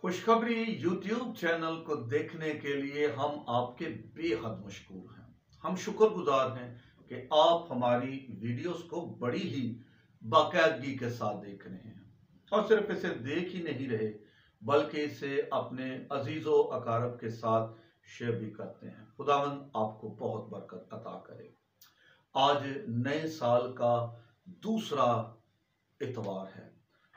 खुशखबरी YouTube channel को देखने के लिए हम आपके बेहद मशकूर हैं। हम शुक्रगुजार हैं कि आप हमारी वीडियोस को बड़ी ही बाकायदगी के साथ देख रहे हैं और सिर्फ इसे देख ही नहीं रहे बल्कि इसे अपने अजीजों अकारब के साथ शेयर भी करते हैं। खुदावंद आपको बहुत बरकत अता करे। आज नए साल का दूसरा इतवार है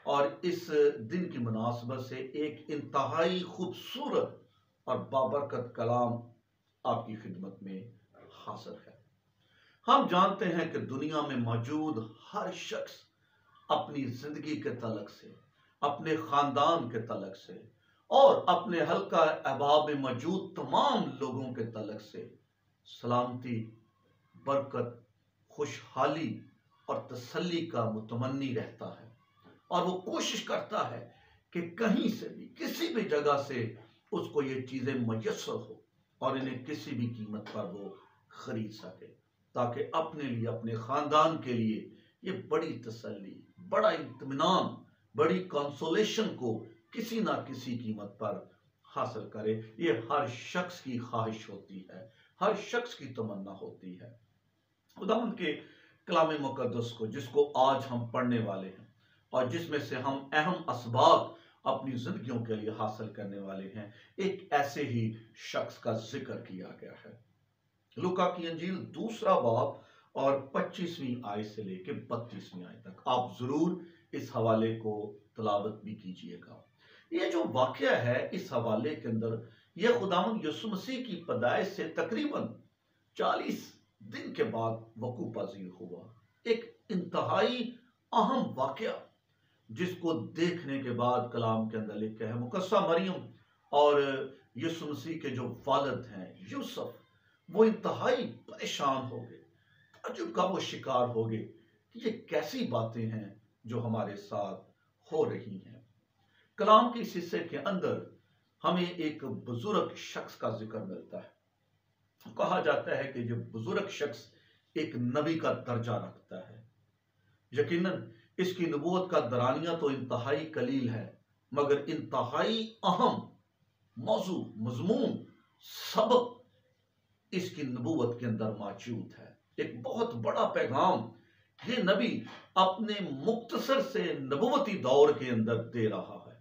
और इस दिन की मुनासबत से एक इंतहाई खूबसूरत और बाबरकत कलाम आपकी खिदमत में हाजिर है। हम जानते हैं कि दुनिया में मौजूद हर शख्स अपनी जिंदगी के तलक से, अपने खानदान के तलक से और अपने हल्का अहबाब में मौजूद तमाम लोगों के तलक से सलामती, बरकत, खुशहाली और तसल्ली का मुतमन्नी रहता है और वो कोशिश करता है कि कहीं से भी, किसी भी जगह से उसको ये चीजें मयस्सर हो और इन्हें किसी भी कीमत पर वो खरीद सके, ताकि अपने लिए, अपने खानदान के लिए ये बड़ी तसल्ली, बड़ा इत्मीनान, बड़ी कंसोलेशन को किसी ना किसी कीमत पर हासिल करे। ये हर शख्स की ख्वाहिश होती है, हर शख्स की तमन्ना होती है। खुदावंद के कलाम मुकद्दस को, जिसको आज हम पढ़ने वाले हैं और जिसमें से हम अहम असबाब अपनी जिंदगियों के लिए हासिल करने वाले हैं, एक ऐसे ही शख्स का जिक्र किया गया है। लूका की अंजील दूसरा बाब और 25वीं आयत से लेकर 32वीं आयत तक आप जरूर इस हवाले को तलावत भी कीजिएगा। ये जो वाकया है इस हवाले के अंदर, यह खुदावंद यीशु मसीह की पैदाइश से तकरीबन 40 दिन के बाद वकूअ पजीर हुआ। एक इंतहाई अहम वाकया जिसको देखने के बाद कलाम के अंदर लिखा है, मुकस्सा मरियम और यीशु मसीह के जो वालिद हैं यूसुफ, वो इंतहाई परेशान हो गए, ताज्जुब का वो शिकार हो गए कि ये कैसी बातें हैं जो हमारे साथ हो रही हैं। कलाम के इस हिस्से के अंदर हमें एक बुजुर्ग शख्स का जिक्र मिलता है। कहा जाता है कि जो बुजुर्ग शख्स एक नबी का दर्जा रखता है। यकीनन इसकी नबूवत का दरानिया तो इंतहाई कलील है, मगर इंतहाई अहम मौजू, मजमून, सबक इसकी नबूवत के अंदर मौजूद है। एक बहुत बड़ा पैगाम ये नबी अपने मुख्तसर से नबूवती दौर के अंदर दे रहा है।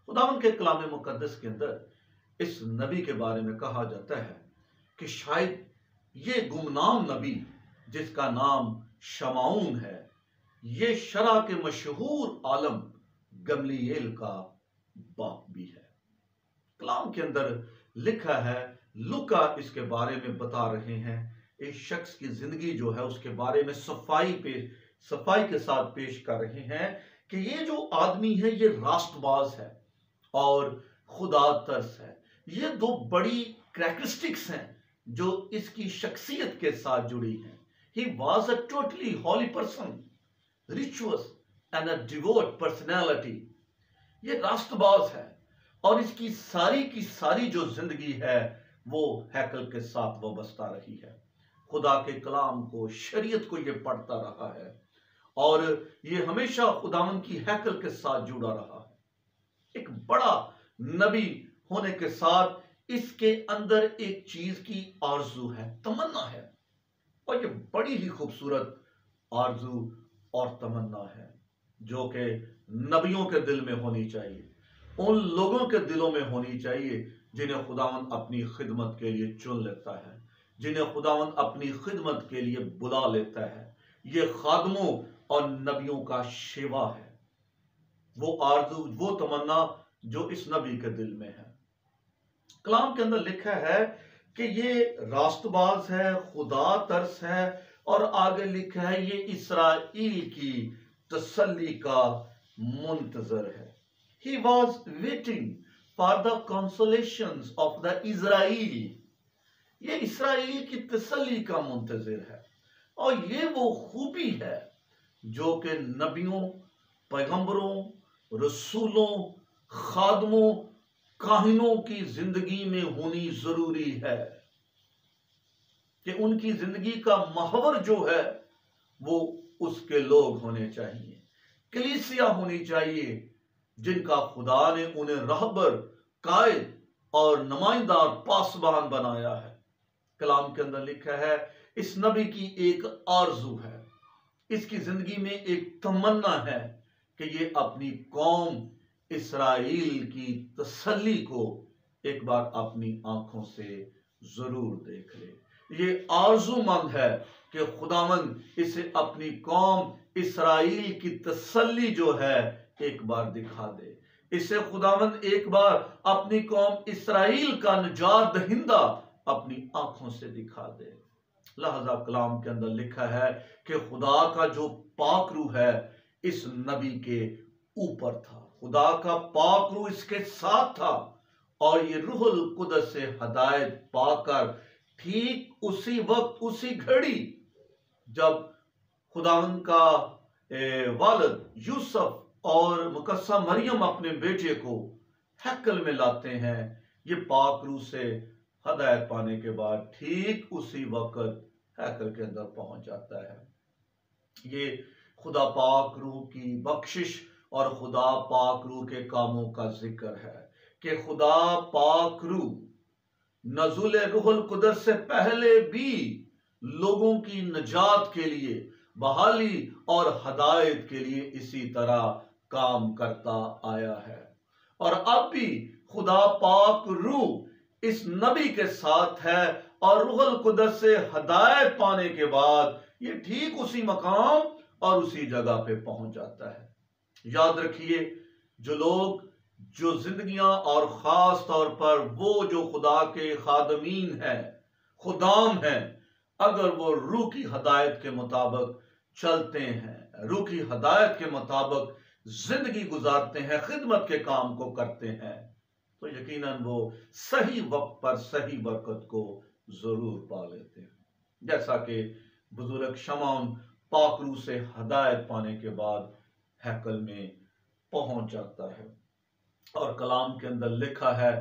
खुदावंद के कलाम मुकद्दस के अंदर इस नबी के बारे में कहा जाता है कि शायद ये गुमनाम नबी, जिसका नाम शमाऊन है, ये शरा के मशहूर आलम गमलीएल का बाप भी है। कलाम के अंदर लिखा है, लूका इसके बारे में बता रहे हैं, एक शख्स की जिंदगी जो है उसके बारे में सफाई के साथ पेश कर रहे हैं कि ये जो आदमी है ये रास्तबाज है और खुदा तरस है। ये दो बड़ी कैरेक्टरिस्टिक्स हैं जो इसकी शख्सियत के साथ जुड़ी हैं। He was a totally holy person, righteous and a devout personality. ये रास्तबाज है और इसकी सारी की सारी जो जिंदगी है वो हैकल के साथ वाबस्ता रही है। खुदा के कलाम को, शरीयत को ये पढ़ता रहा है और ये हमेशा खुदावन की हैकल के साथ जुड़ा रहा है। एक बड़ा नबी होने के साथ इसके अंदर एक चीज की आरजू है, तमन्ना है, और ये बड़ी ही खूबसूरत आरजू और तमन्ना है जो कि नबियों के दिल में होनी चाहिए, उन लोगों के दिलों में होनी चाहिए जिन्हें खुदावंद अपनी खिदमत के लिए चुन लेता है, जिन्हें खुदावंद अपनी खिदमत के लिए बुला लेता है। ये खादमों और नबियों का शेवा है, वो आरज़ू, वो तमन्ना जो इस नबी के दिल में है। कलाम के अंदर लिखा है कि ये रास्तबाज है, खुदा तरस है, और आगे लिखा है ये इसराइल की तसल्ली का मुंतजर है। He was waiting for the consolations of the Israel. ये इसराइल की तसल्ली का मुंतजर है और ये वो खूबी है जो कि नबियों, पैगंबरों, रसूलों, खादमों, काहिनों की जिंदगी में होनी जरूरी है कि उनकी जिंदगी का महवर जो है वो उसके लोग होने चाहिए, कलीसिया होनी चाहिए جن کا خدا نے انہیں رہبر، قائد اور نمائندہ اور پاسبان بنایا ہے۔ کلام کے اندر لکھا ہے اس نبی کی ایک آرزو ہے، اس کی زندگی میں ایک تمنا ہے کہ یہ اپنی قوم اسرائیل کی تسلی کو ایک بار اپنی آنکھوں سے ضرور دیکھ لے۔ یہ آرزو مند ہے کہ خداوند اسے اپنی قوم اسرائیل کی تسلی جو ہے ایک بار دکھا دے، اسے خداوند ایک بار اپنی قوم اسرائیل کا نجات دہندہ اپنی آنکھوں سے دکھا دے۔ لہذا کلام کے اندر لکھا ہے کہ خدا کا جو پاک روح ہے اس نبی کے اوپر تھا، خدا کا پاک روح اس کے ساتھ تھا، اور یہ روح القدس سے ہدایت پا کر ٹھیک اسی وقت، اسی گھڑی جب خداوند کا والد یوسف اور مقدسہ مریم اپنے بیٹے کو ہیکل میں لاتے ہیں، یہ پاک روح سے ہدایت پانے کے بعد ٹھیک اسی وقت ہیکل کے اندر پہنچ جاتا ہے۔ یہ خدا پاک روح کی بخشش اور خدا پاک روح کے کاموں کا ذکر ہے کہ خدا پاک روح نزول روح القدس سے پہلے بھی لوگوں کی نجات کے لیے، بحالی اور ہدایت کے لیے اسی طرح کام کرتا آیا ہے، اور اب بھی خدا پاک روح اس نبی کے ساتھ ہے، اور روح القدس سے ہدایت پانے کے بعد یہ ٹھیک اسی مقام اور اسی جگہ پہ پہنچ جاتا ہے۔ یاد رکھیے، جو لوگ، جو زندگیاں، اور خاص طور پر وہ جو خدا کے خادمین ہیں، خدام ہیں، اگر وہ روح کی ہدایت کے مطابق چلتے ہیں، روح کی ہدایت کے مطابق زندگی گزارتے ہیں، خدمت کے کام کو کرتے ہیں، تو یقیناً وہ صحیح وقت پر صحیح برکت کو ضرور پا لیتے ہیں، جیسا کہ بزرگ شمعون پاک روح سے ہدایت پانے کے بعد ہیکل میں پہنچ جاتا ہے۔ اور کلام کے اندر لکھا ہے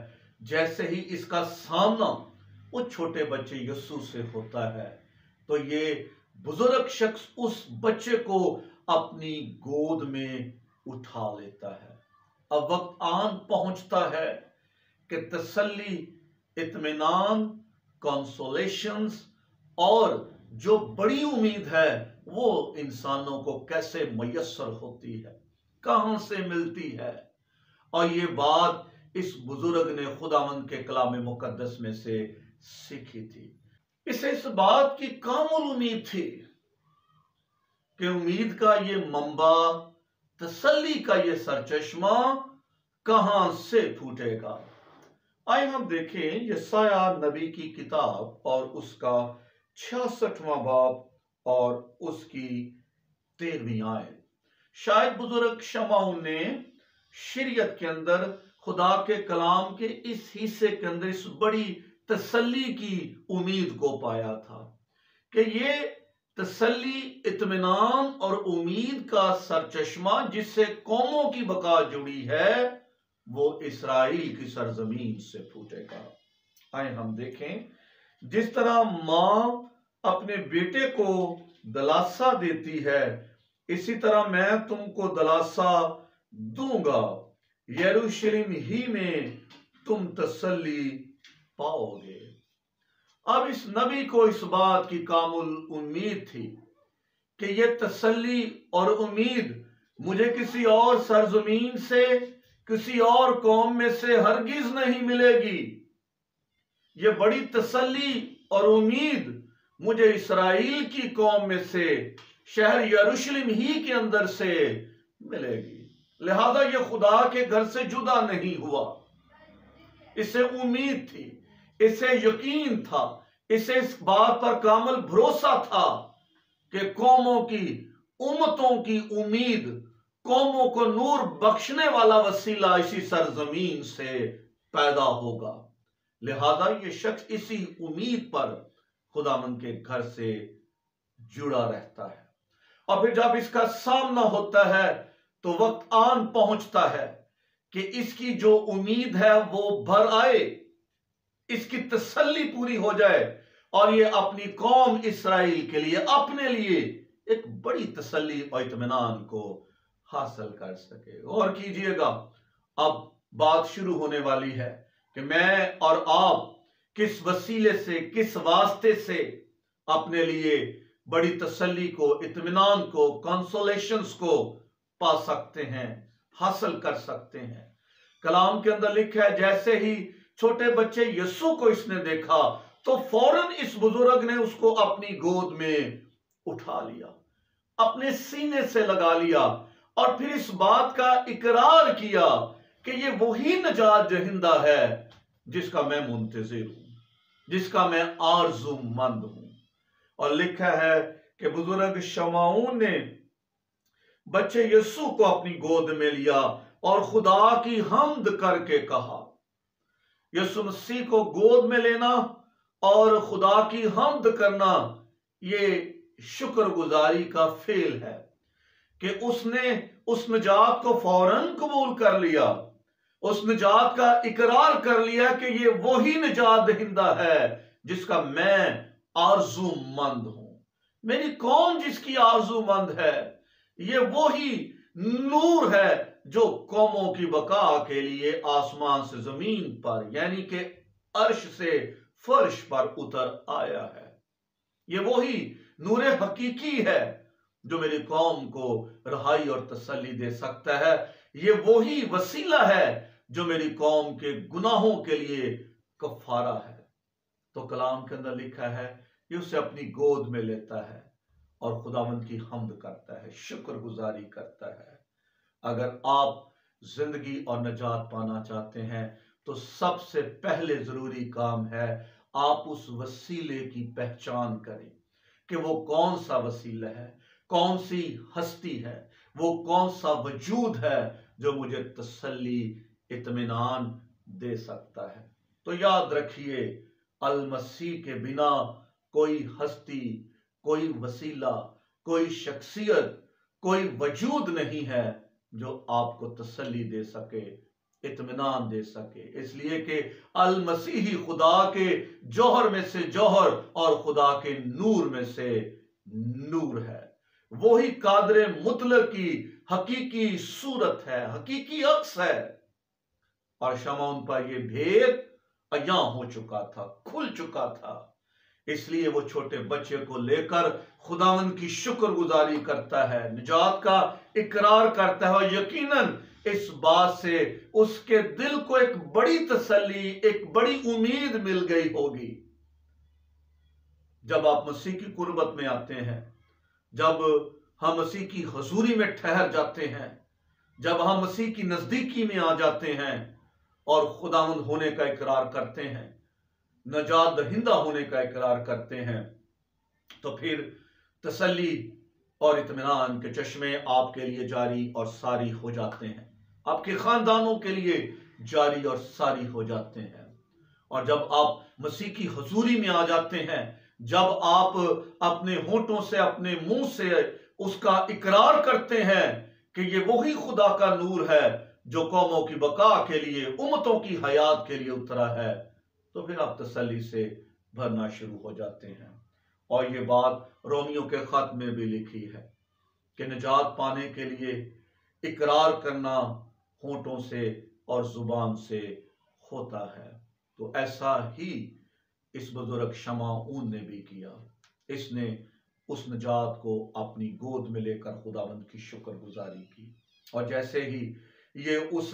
جیسے ہی اس کا سامنا وہ چھوٹے بچے یسوع سے ہوتا ہے تو یہ بزرگ شخص اس بچے کو اپنی گود میں اٹھا لیتا ہے۔ اب وقت آن پہنچتا ہے کہ تسلی، اطمینان، کنسولیشنز اور جو بڑی امید ہے وہ انسانوں کو کیسے میسر ہوتی ہے، کہاں سے ملتی ہے، اور یہ بات اس بزرگ نے خداوند کے کلام مقدس میں سے سیکھی تھی۔ اسے اس بات کی کامل امید تھی کہ امید کا یہ منبع، تسلی کا یہ سرچشمہ کہاں سے پھوٹے گا۔ آئے ہم دیکھیں یسایہ نبی کی کتاب اور اس کا 66واں باب اور اس کی 13ویں آیت۔ شاید بزرگ شمعون نے شریعت کے اندر خدا کے کلام کے اس حصے کے اندر اس بڑی تسلی کی امید کو پایا تھا کہ یہ تسلی، اطمینان اور امید کا سرچشمہ جس سے قوموں کی بقا جڑی ہے وہ اسرائیل کی سرزمین سے پھوٹے گا۔ آئے ہم دیکھیں جس طرح ماں اپنے بیٹے کو دلاسا دیتی ہے اسی طرح میں تم کو دلاسا دوں گا، یروشلم ہی میں تم تسلی پاؤ گے۔ اب اس نبی کو اس بات کی کامل امید تھی کہ یہ تسلی اور امید مجھے کسی اور سرزمین سے، کسی اور قوم میں سے ہرگز نہیں ملے گی۔ یہ بڑی تسلی اور امید مجھے اسرائیل کی قوم میں سے، شہر یروشلم ہی کے اندر سے ملے گی۔ لہذا یہ خدا کے گھر سے جدا نہیں ہوا، اسے امید تھی، اسے یقین تھا، اسے اس بات پر کامل بھروسہ تھا کہ قوموں کی، امتوں کی امید، قوموں کو نور بخشنے والا وسیلہ اسی سرزمین سے پیدا ہوگا۔ لہذا یہ شخص اسی امید پر خداوند کے گھر سے جڑا رہتا ہے، اور پھر جب اس کا سامنا ہوتا ہے تو وقت آن پہنچتا ہے کہ اس کی جو امید ہے وہ بھر آئے، اس کی تسلی پوری ہو جائے، اور یہ اپنی قوم اسرائیل کے لیے، اپنے لیے ایک بڑی تسلی اور اطمینان کو हासिल कर सके। और कीजिएगा, अब बात शुरू होने वाली है कि मैं और आप किस वसीले से, किस वास्ते से अपने लिए बड़ी तसल्ली को, इत्मीनान को, कंसोलेशंस को पा सकते हैं, हासिल कर सकते हैं। कलाम के अंदर लिखा है, जैसे ही छोटे बच्चे यीशु को इसने देखा तो फौरन इस बुजुर्ग ने उसको अपनी गोद में उठा लिया, अपने सीने से लगा लिया और फिर इस बात का इकरार किया कि ये वही नजात दहिंदा है जिसका मैं मुंतजिर हूं, जिसका मैं आरज़ूमंद हूं। और लिखा है कि बुजुर्ग शमाऊन ने बच्चे यीशु को अपनी गोद में लिया और खुदा की हम्द करके कहा। यीशु मसीह को गोद में लेना और खुदा की हम्द करना, ये शुक्रगुजारी का फेल है कि उसने उस निजात को फौरन कबूल कर लिया, उस निजात का इकरार कर लिया कि ये वही निजात दहिंदा है जिसका मैं आरज़ूमंद हूं। मेरी कौम जिसकी आरज़ूमंद है, ये वही नूर है जो कौमों की बका के लिए आसमान से जमीन पर, यानी कि अर्श से फर्श पर उतर आया है। ये वही नूर हकीकी है जो मेरी कौम को रहाई और तसल्ली दे सकता है। ये वही वसीला है जो मेरी कौम के गुनाहों के लिए कफारा है। तो कलाम के अंदर लिखा है, ये उसे अपनी गोद में लेता है और खुदावंद की हम्द करता है, शुक्रगुजारी करता है। अगर आप जिंदगी और नजात पाना चाहते हैं तो सबसे पहले जरूरी काम है आप उस वसीले की पहचान करें कि वो कौन सा वसीला है, कौन सी हस्ती है, वो कौन सा वजूद है जो मुझे तसल्ली, इत्मीनान दे सकता है। तो याद रखिए, अल मसीह के बिना कोई हस्ती, कोई वसीला, कोई शख्सियत, कोई वजूद नहीं है जो आपको तसल्ली दे सके, इत्मीनान दे सके। इसलिए कि अल मसीह ही खुदा के जौहर में से जौहर और खुदा के नूर में से नूर है। वही कादरे मुतलक की हकीकी सूरत है, हकीकी अक्स है। और शमौन पर यह भेद अयां हो चुका था, खुल चुका था। इसलिए वो छोटे बच्चे को लेकर खुदावंद की शुक्रगुजारी करता है, निजात का इकरार करता है और यकीनन इस बात से उसके दिल को एक बड़ी तसल्ली, एक बड़ी उम्मीद मिल गई होगी। जब आप मसीह की कुर्बत में आते हैं, जब हम मसीह की हजूरी में ठहर जाते हैं, जब हम मसीह की नजदीकी में आ जाते हैं और खुदावंद होने का इकरार करते हैं, नजात दहिंदा होने का इकरार करते हैं, तो फिर तसल्ली और इत्मीनान के चश्मे आपके लिए जारी और सारी हो जाते हैं, आपके खानदानों के लिए जारी और सारी हो जाते हैं। और जब आप मसीह की हजूरी में आ जाते हैं, जब आप अपने होठों से, अपने मुंह से उसका इकरार करते हैं कि ये वही खुदा का नूर है जो कौमों की बका के लिए, उम्मतों की हयात के लिए उतरा है, तो फिर आप तसल्ली से भरना शुरू हो जाते हैं। और ये बात रोमियो के खत में भी लिखी है कि निजात पाने के लिए इकरार करना होठों से और जुबान से होता है। तो ऐसा ही इस बुजुर्ग शमाऊन ने भी किया। इसने उस निजात को अपनी गोद में लेकर खुदावंद की शुक्रगुजारी की। और जैसे ही ये उस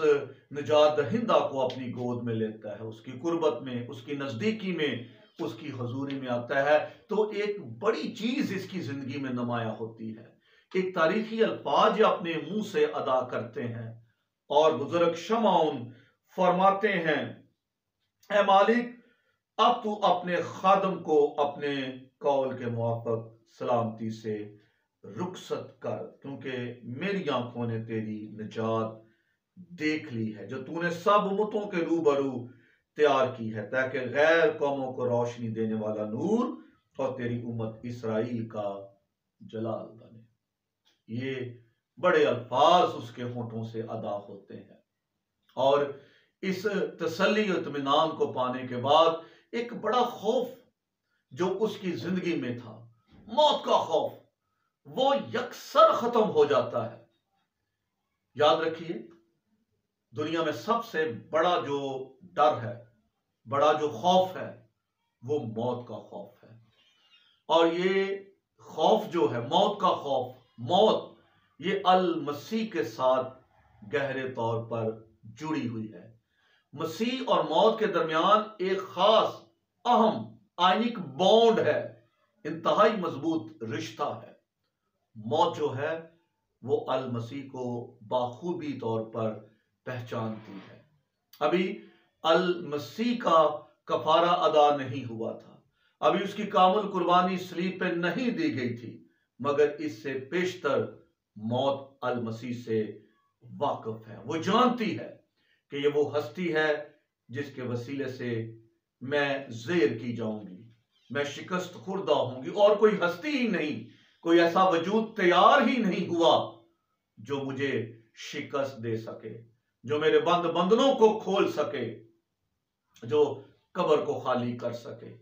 निजात दहिंदा को अपनी गोद में लेता है, उसकी कुर्बत में, उसकी नजदीकी में, उसकी हजूरी में आता है, तो एक बड़ी चीज इसकी जिंदगी में नुमाया होती है। एक तारीखी अल्फाज अपने मुंह से अदा करते हैं और बुजुर्ग शमाऊन फरमाते हैं, ऐ मालिक, अब तू अपने खादम को अपने कौल के मुआफिक सलामती से रुखसत कर, क्योंकि मेरी आंखों ने तेरी निजात देख ली है जो तूने सब उम्मतों के रूबरू तैयार की है, ताकि गैर कौमों को रोशनी देने वाला नूर और तेरी उम्मत इसराइल का जलाल बने। ये बड़े अल्फाज उसके होठों से अदा होते हैं। और इस तसल्ली और इत्मीनान को पाने के बाद एक बड़ा खौफ जो उसकी जिंदगी में था, मौत का खौफ, वो यकसर खत्म हो जाता है। یاد رکھیے، دنیا میں سب سے بڑا جو ڈر ہے، بڑا جو خوف ہے، وہ موت کا خوف ہے۔ اور یہ خوف جو ہے، موت کا خوف، موت یہ المسیح کے ساتھ گہرے طور پر جڑی ہوئی ہے۔ مسیح اور موت کے درمیان ایک خاص اہم آئینک بانڈ ہے، انتہائی مضبوط رشتہ ہے۔ موت جو ہے وہ المسیح کو باخوبی طور پر پہچانتی ہے۔ ابھی المسیح کا کفارہ ادا نہیں ہوا تھا، ابھی اس کی کامل قربانی صلیب پہ نہیں دی گئی تھی، مگر اس سے پیشتر موت المسیح سے واقف ہے۔ وہ جانتی ہے کہ یہ وہ ہستی ہے جس کے وسیلے سے میں زیر کی جاؤں گی، میں شکست خوردہ ہوں گی، اور کوئی ہستی ہی نہیں، کوئی ایسا وجود تیار ہی نہیں ہوا جو مجھے شکست دے سکے، جو میرے بندنوں کو کھول سکے، جو قبر کو خالی کر سکے۔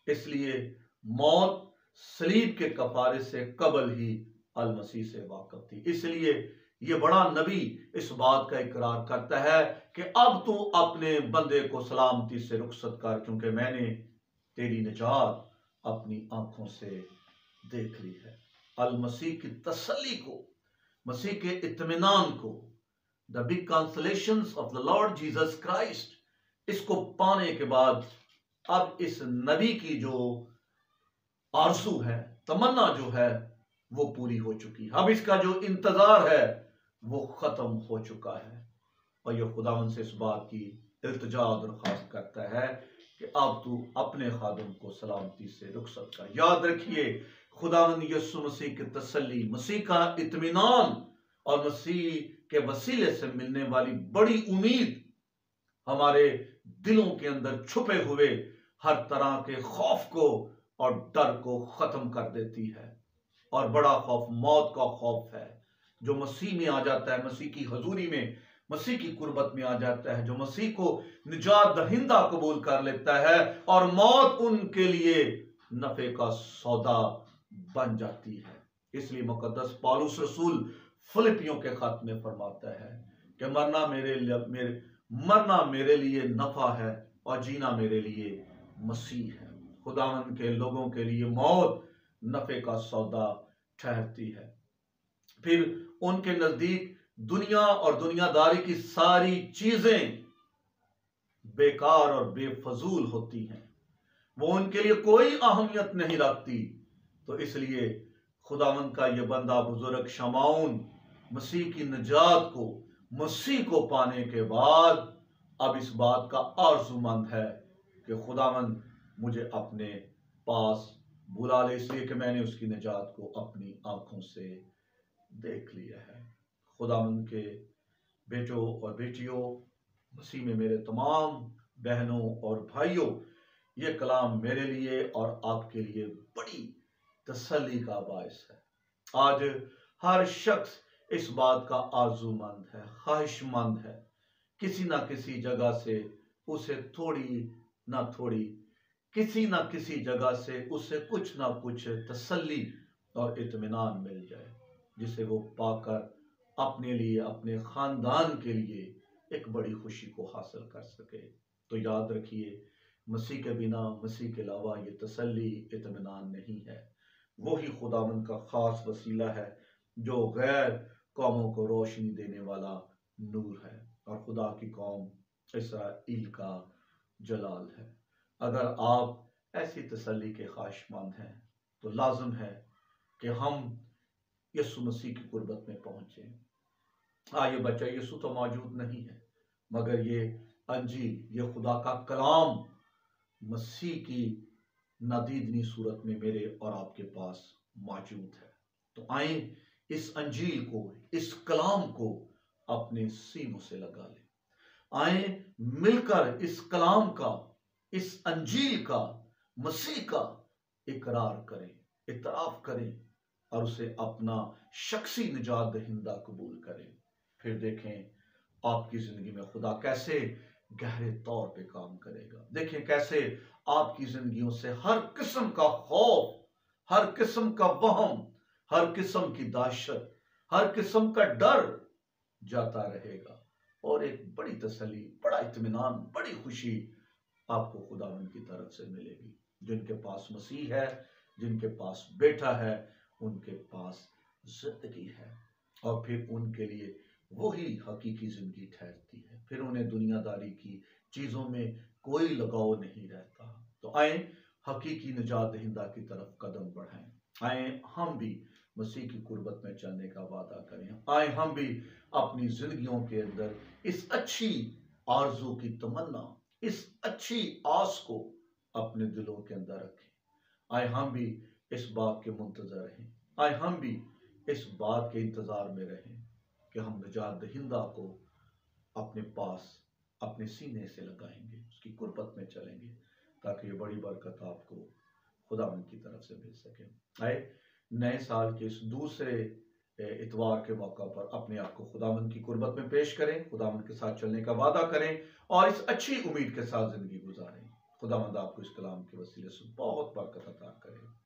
اس لیے موت صلیب کے کفارے سے قبل ہی المسیح سے واقف تھی۔ اس لیے یہ بڑا نبی اس بات کا اقرار کرتا ہے کہ اب تو اپنے بندے کو سلامتی سے رخصت کر، کیونکہ میں نے تیری نجات اپنی آنکھوں سے دیکھ لی ہے۔ المسیح کی تسلی کو، مسیح کے اطمینان کو، the big consolations of the Lord Jesus Christ، اس کو پانے کے بعد اب اس نبی کی جو آرزو ہے، تمنا جو ہے، وہ پوری ہو چکی ہے۔ اب اس کا جو انتظار ہے وہ ختم ہو چکا ہے، اور یہ خداوند سے اس بات کی التجا درخواست کرتا ہے کہ اب تو اپنے خادم کو سلامتی سے رخصت کر۔ یاد رکھیے، خداوند یسوع مسیح کی تسلی، مسیح کا اطمینان اور مسیح کے وسیلے سے ملنے والی بڑی امید ہمارے دلوں کے اندر چھپے ہوئے ہر طرح کے خوف کو اور ڈر کو ختم کر دیتی ہے۔ اور بڑا خوف موت کا خوف ہے، جو مسیح میں آ جاتا ہے، مسیح کی حضوری میں، مسیح کی قربت میں آ جاتا ہے، جو مسیح کو نجات دہندہ قبول کر لیتا ہے، اور موت ان کے لیے نفع کا سودا بن جاتی ہے۔ اس لیے مقدس پالوس رسول فلپیوں کے خط میں فرماتا ہے کہ مرنا میرے لیے نفع ہے اور جینا میرے لیے مسیح ہے۔ خداوند کے لوگوں کے لیے موت نفع کا سودا ٹھہرتی ہے۔ پھر ان کے نزدیک دنیا اور دنیا داری کی ساری چیزیں بیکار اور بے فضول ہوتی ہیں، وہ ان کے لیے کوئی اہمیت نہیں رکھتی۔ تو اس لیے خداوند کا یہ بندہ بزرگ شمعون مسیح کی نجات کو، مسیح کو پانے کے بعد اب اس بات کا آرزو مند ہے کہ خداوند مجھے اپنے پاس بلا لے، اس لیے کہ میں نے اس کی نجات کو اپنی آنکھوں سے دیکھ لیا ہے۔ خداوند کے بیٹوں اور بیٹیوں، مسیح میں میرے تمام بہنوں اور بھائیوں، یہ کلام میرے لیے اور آپ کے لیے بڑی تسلی کا باعث ہے۔ آج ہر شخص اس بات کا آرزو مند ہے، خواہش مند ہے، کسی نہ کسی جگہ سے اسے تھوڑی نہ تھوڑی، کسی نہ کسی جگہ سے اسے کچھ نہ کچھ تسلی اور اطمینان مل جائے، جسے وہ پا کر اپنے لیے، اپنے خاندان کے لیے ایک بڑی خوشی کو حاصل کر سکے۔ تو یاد رکھیے، مسیح کے بنا، مسیح کے علاوہ یہ تسلی، اطمینان نہیں ہے۔ وہی خداوند کا خاص وسیلہ ہے جو غیر قوموں کو روشنی دینے والا نور ہے، اور خدا کی قوم اسرائیل کا جلال ہے۔ اگر آپ ایسی تسلی کے خواہش مند ہیں تو لازم ہے کہ ہم یسوع مسیح کی قربت میں پہنچیں۔ یہ بچہ یسوع تو موجود نہیں ہے، مگر یہ انجیل، یہ خدا کا کلام مسیح کی نادیدنی صورت میں میرے اور آپ کے پاس موجود ہے۔ تو آئیں اس انجیل کو، اس کلام کو اپنے سینوں سے لگا لیں۔ آئیں مل کر اس کلام کا، اس انجیل کا، مسیح کا اقرار کریں، اعتراف کریں، اور اسے اپنا شخصی نجات دہندہ قبول کریں۔ پھر دیکھیں آپ کی زندگی میں خدا کیسے گہرے طور پہ کام کرے گا۔ دیکھیں کیسے آپ کی زندگیوں سے ہر قسم کا خوف، ہر قسم کا وہم، ہر قسم کی دہشت، ہر قسم کا ڈر जाता रहेगा, और एक बड़ी तसल्ली, बड़ा इत्मीनान, बड़ी खुशी आपको खुदावंद की तरफ से मिलेगी। जिनके पास मसीह है, जिनके पास बेटा है, उनके पास जिंदगी है, और फिर उनके लिए वही हकीकी जिंदगी ठहरती है। फिर उन्हें दुनियादारी की चीजों में कोई लगाव नहीं रहता। तो आए हकीकी निजात दहिंदा की तरफ कदम बढ़ाएं। आए हम भी मसीह की कुर्बत में चलने का वादा करें। आए हम भी अपनी जिंदगियों के अंदर इस अच्छी आरजू की तमन्ना, इस अच्छी आस को अपने दिलों के अंदर रखें। आए हम भी इस बात के मुंतजर रहें। आए हम भी इस बात के इंतजार में रहें कि हम निजात दहिंदा को अपने पास, अपने सीने से लगाएंगे, उसकी कुर्बत में चलेंगे, ताकि ये बड़ी बरकत आपको खुदावंद की तरफ से मिल सके। आए नए साल के इस दूसरे इतवार के मौका पर अपने आप को खुदावंद की कुर्बत में पेश करें, खुदावंद के साथ चलने का वादा करें और इस अच्छी उम्मीद के साथ जिंदगी गुजारें। खुदावंद आपको इस कलाम के वसीले से बहुत बरकत अता करे।